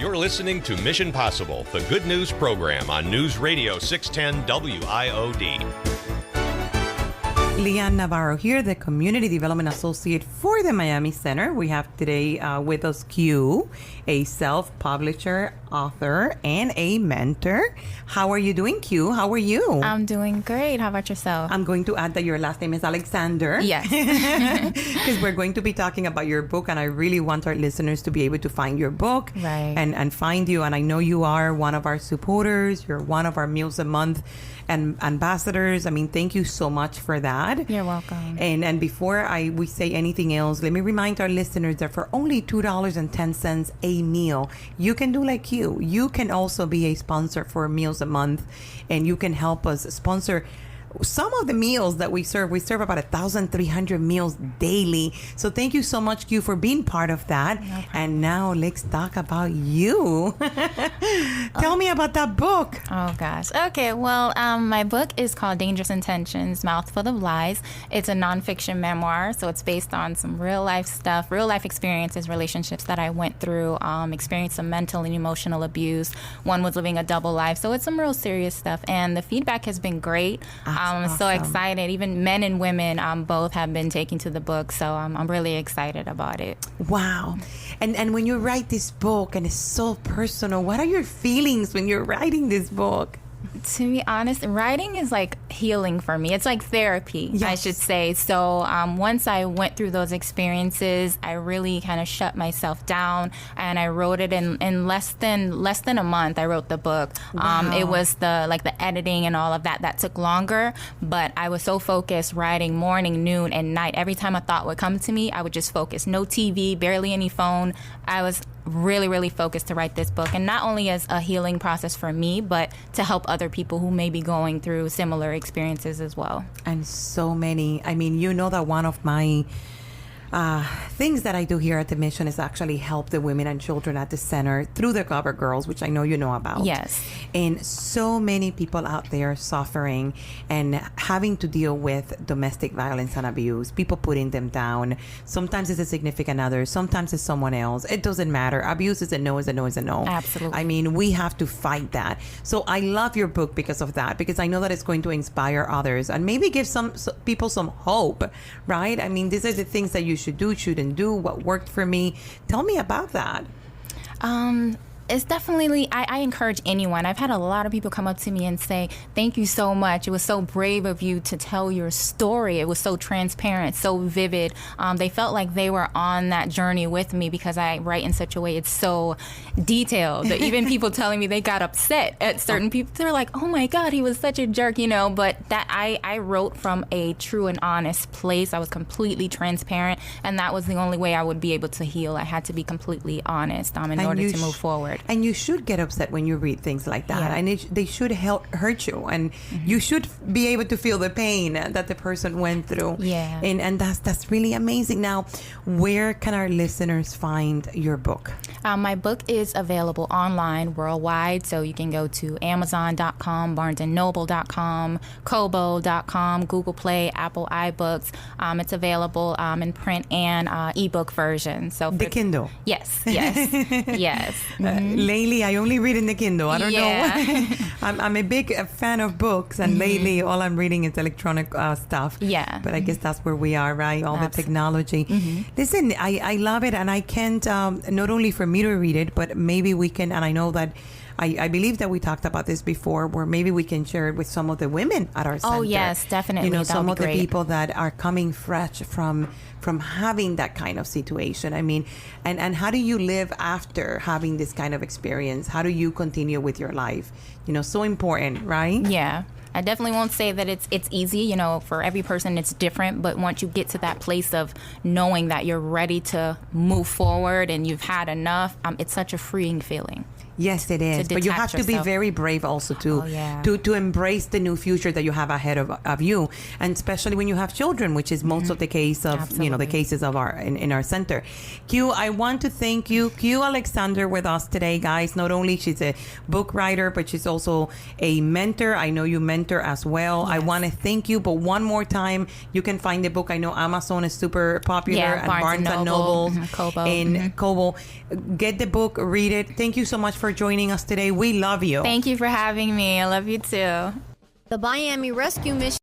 You're listening to Mission Possible, the good news program on News Radio 610 WIOD. Lian Navarro here, the Community Development Associate for the Miami Center. We have today with us Q, a self-publisher, author, and a mentor. How are you doing, Q? How are you? I'm doing great. How about yourself? I'm going to add that your last name is Alexander. Yes. Because we're going to be talking about your book, and I really want our listeners to be able to find your book and find you. And I know you are one of our supporters. You're one of our Meals a Month and ambassadors. I mean, thank you so much for that. You're welcome. And before we say anything else, let me remind our listeners that for only $2.10 a meal, you can do like you can also be a sponsor for Meals a Month, and you can help us sponsor some of the meals that we serve. We serve about 1,300 meals daily. So thank you so much, Q, for being part of that. No and now let's talk about you. Tell me about that book. Oh, gosh. Okay, well, my book is called Dangerous Intentions, Mouthful of Lies. It's a nonfiction memoir, so it's based on some real-life stuff, real-life experiences, relationships that I went through, experienced some mental and emotional abuse. One was living a double life, so it's some real serious stuff, and the feedback has been great. I'm so excited. Even men and women both have been taking to the book, so I'm really excited about it. Wow. And when you write this book, and it's so personal, what are your feelings when you're writing this book? To be honest, writing is like healing for me. It's like therapy, I should say. So once I went through those experiences, I really kind of shut myself down, and I wrote it in less than a month. I wrote the book. Wow. It was the editing and all of that took longer, but I was so focused writing morning, noon, and night. Every time a thought would come to me, I would just focus. No TV, barely any phone. I was really, really focused to write this book, and not only as a healing process for me, but to help other people who may be going through similar experiences as well. And so many. I mean, you know that one of my things that I do here at the mission is actually help the women and children at the center through the Cover Girls, which I know you know about. Yes. And so many people out there suffering and having to deal with domestic violence and abuse, people putting them down. Sometimes it's a significant other, sometimes it's someone else. It doesn't matter. Abuse is a no, is a no, is a no. Absolutely. I mean, we have to fight that. So I love your book because of that, because I know that it's going to inspire others and maybe give some people some hope, right? I mean, these are the things that you should do, shouldn't do, what worked for me. Tell me about that. It's definitely, I encourage anyone. I've had a lot of people come up to me and say, thank you so much. It was so brave of you to tell your story. It was so transparent, so vivid. They felt like they were on that journey with me because I write in such a way, it's so detailed. That even people telling me they got upset at certain people. They're like, oh my God, he was such a jerk, but that I wrote from a true and honest place. I was completely transparent, and that was the only way I would be able to heal. I had to be completely honest in order to move forward. And you should get upset when you read things like that. And they should hurt you. And you should be able to feel the pain that the person went through. Yeah. And that's really amazing. Now, where can our listeners find your book? My book is available online worldwide. So you can go to Amazon.com, BarnesandNoble.com, Kobo.com, Google Play, Apple iBooks. It's available in print and ebook version. So the Kindle. Yes. Yes. Lately, I only read in the Kindle. I don't know. I'm a big fan of books, and lately all I'm reading is electronic stuff. Yeah. But I guess that's where we are, right? All the technology. Listen, I love it, and I can't, not only for me to read it, but maybe we can, and I know that I believe that we talked about this before, where maybe we can share it with some of the women at our center. Oh, yes, definitely. Some of the people that are coming fresh from having that kind of situation. I mean, and how do you live after having this kind of experience? How do you continue with your life? So important, right? Yeah. I definitely won't say that it's easy. For every person it's different. But once you get to that place of knowing that you're ready to move forward and you've had enough, it's such a freeing feeling. Yes, it is. But you have detach to be yourself. very brave also to Oh, yeah. to embrace the new future that you have ahead of you, and especially when you have children, which is most of the case of Absolutely. the cases of our in our center. Q, I want to thank you, Q Alexander, with us today, guys. Not only she's a book writer, but she's also a mentor. I know you mentor as well. I Yes. want to thank you, but one more time, you can find the book. I know Amazon is super popular, Yeah, and Barnes and Nobles, Noble, Kobo. and Kobo. Get the book, read it. Thank you so much for joining us today. We love you. Thank you for having me. I love you too. The Miami Rescue Mission